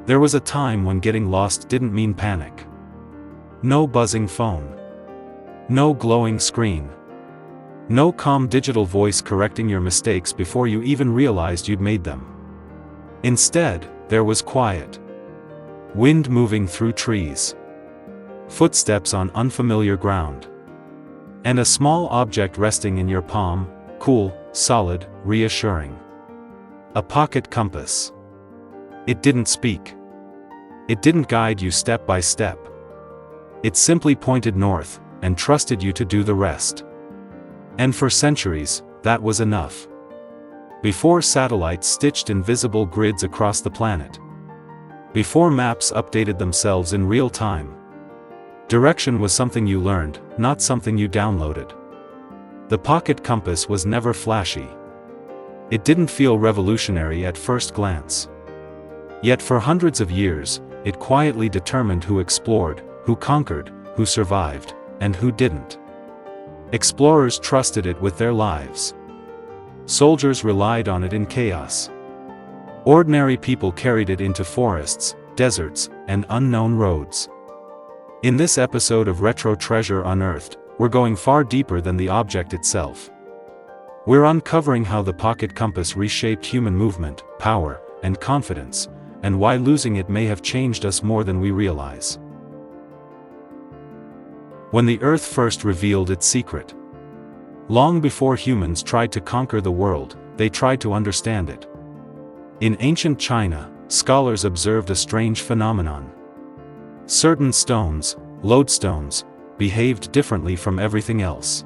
There was a time when getting lost didn't mean panic. No buzzing phone. No glowing screen. No calm digital voice correcting your mistakes before you even realized you'd made them. Instead, there was quiet. Wind moving through trees. Footsteps on unfamiliar ground. And a small object resting in your palm, cool, solid, reassuring. A pocket compass. It didn't speak. It didn't guide you step by step. It simply pointed north, and trusted you to do the rest. And for centuries, that was enough. Before satellites stitched invisible grids across the planet. Before maps updated themselves in real time. Direction was something you learned, not something you downloaded. The pocket compass was never flashy. It didn't feel revolutionary at first glance. Yet for hundreds of years, it quietly determined who explored, who conquered, who survived, and who didn't. Explorers trusted it with their lives. Soldiers relied on it in chaos. Ordinary people carried it into forests, deserts, and unknown roads. In this episode of Retro Treasure Unearthed, we're going far deeper than the object itself. We're uncovering how the pocket compass reshaped human movement, power, and confidence, and why losing it may have changed us more than we realize. When the Earth first revealed its secret. Long before humans tried to conquer the world, they tried to understand it. In ancient China, scholars observed a strange phenomenon. Certain stones, lodestones, behaved differently from everything else.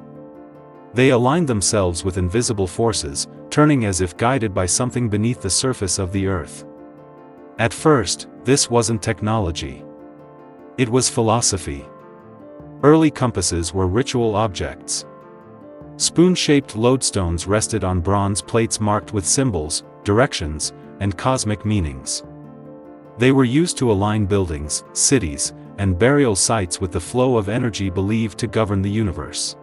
They aligned themselves with invisible forces, turning as if guided by something beneath the surface of the Earth. At first, this wasn't technology. It was philosophy. Early compasses were ritual objects. Spoon-shaped lodestones rested on bronze plates marked with symbols, directions, and cosmic meanings. They were used to align buildings, cities, and burial sites with the flow of energy believed to govern the universe.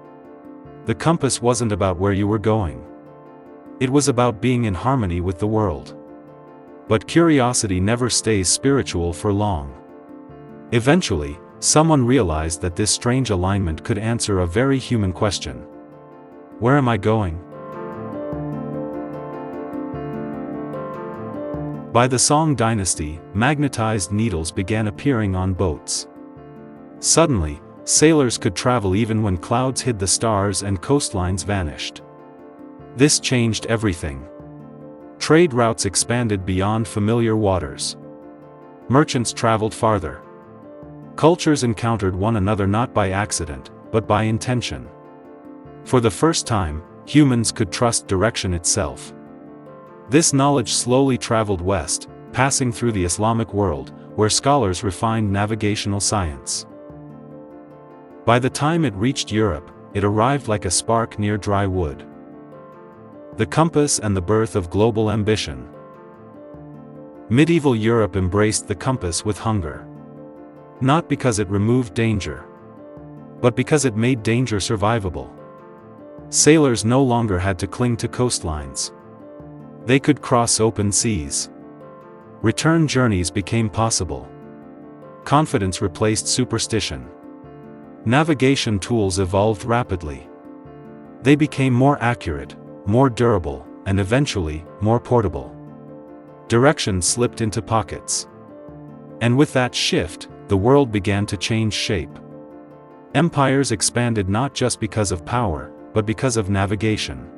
The compass wasn't about where you were going. It was about being in harmony with the world. But curiosity never stays spiritual for long. Eventually, someone realized that this strange alignment could answer a very human question. Where am I going? By the Song Dynasty, magnetized needles began appearing on boats. Suddenly, sailors could travel even when clouds hid the stars and coastlines vanished. This changed everything. Trade routes expanded beyond familiar waters. Merchants traveled farther. Cultures encountered one another not by accident, but by intention. For the first time, humans could trust direction itself. This knowledge slowly traveled west, passing through the Islamic world, where scholars refined navigational science. By the time it reached Europe, it arrived like a spark near dry wood. The compass and the birth of global ambition. Medieval Europe embraced the compass with hunger. Not because it removed danger, but because it made danger survivable. Sailors no longer had to cling to coastlines. They could cross open seas. Return journeys became possible. Confidence replaced superstition. Navigation tools evolved rapidly. They became more accurate, more durable, and eventually, more portable. Direction slipped into pockets. And with that shift, the world began to change shape. Empires expanded not just because of power, but because of navigation.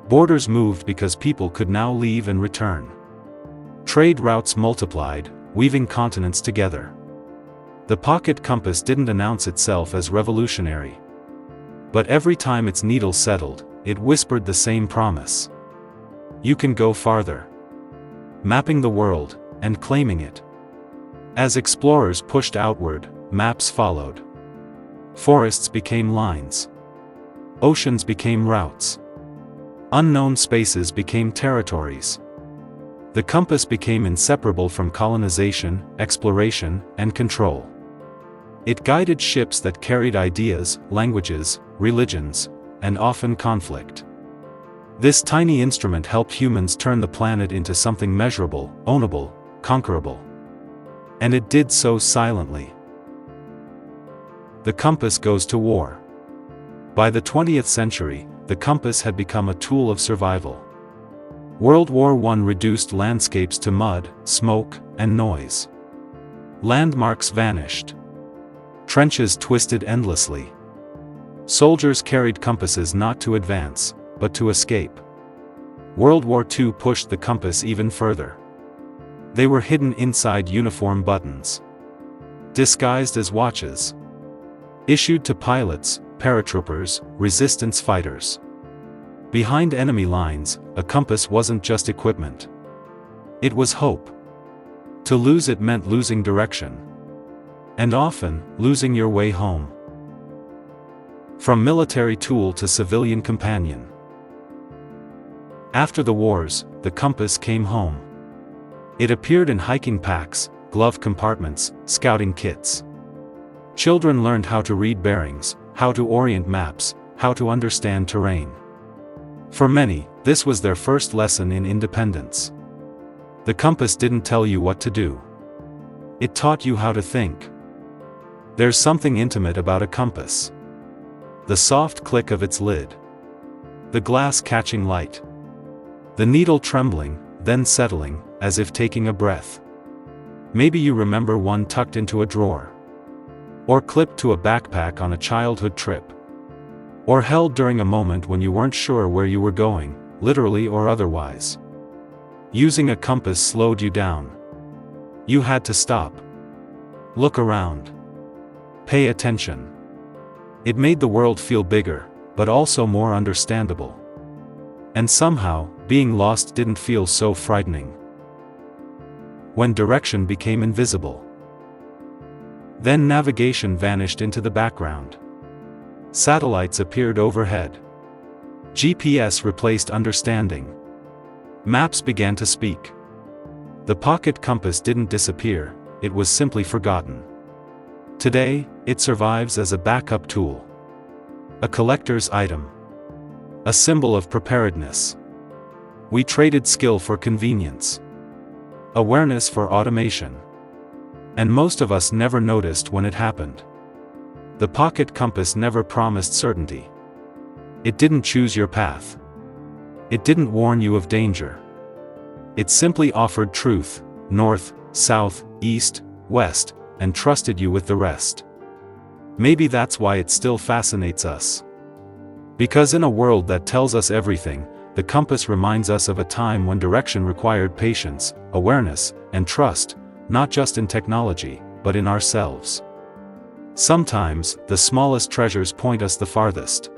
Borders moved because people could now leave and return. Trade routes multiplied, weaving continents together. The pocket compass didn't announce itself as revolutionary. But every time its needle settled, it whispered the same promise. You can go farther. Mapping the world, and claiming it. As explorers pushed outward, maps followed. Forests became lines. Oceans became routes. Unknown spaces became territories. The compass became inseparable from colonization, exploration, and control. It guided ships that carried ideas, languages, religions, and often conflict. This tiny instrument helped humans turn the planet into something measurable, ownable, conquerable. And it did so silently. The compass goes to war. By the 20th century, the compass had become a tool of survival. World War I reduced landscapes to mud, smoke, and noise. Landmarks vanished. Trenches twisted endlessly. Soldiers carried compasses not to advance, but to escape. World War II pushed the compass even further. They were hidden inside uniform buttons. Disguised as watches. Issued to pilots, paratroopers, resistance fighters. Behind enemy lines, a compass wasn't just equipment. It was hope. To lose it meant losing direction. And often, losing your way home. From military tool to civilian companion. After the wars, the compass came home. It appeared in hiking packs, glove compartments, scouting kits. Children learned how to read bearings, how to orient maps, how to understand terrain. For many, this was their first lesson in independence. The compass didn't tell you what to do. It taught you how to think. There's something intimate about a compass. The soft click of its lid. The glass catching light. The needle trembling, then settling, as if taking a breath. Maybe you remember one tucked into a drawer. Or clipped to a backpack on a childhood trip. Or held during a moment when you weren't sure where you were going, literally or otherwise. Using a compass slowed you down. You had to stop. Look around. Pay attention. It made the world feel bigger, but also more understandable. And somehow, being lost didn't feel so frightening. When direction became invisible. Then navigation vanished into the background. Satellites appeared overhead. GPS replaced understanding. Maps began to speak. The pocket compass didn't disappear, it was simply forgotten. Today, it survives as a backup tool. A collector's item. A symbol of preparedness. We traded skill for convenience. Awareness for automation. And most of us never noticed when it happened. The pocket compass never promised certainty. It didn't choose your path. It didn't warn you of danger. It simply offered truth, north, south, east, west, and trusted you with the rest. Maybe that's why it still fascinates us. Because in a world that tells us everything, the compass reminds us of a time when direction required patience, awareness, and trust, not just in technology, but in ourselves. Sometimes, the smallest treasures point us the farthest.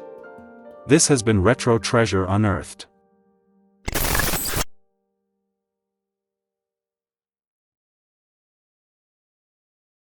This has been Retro Treasure Unearthed.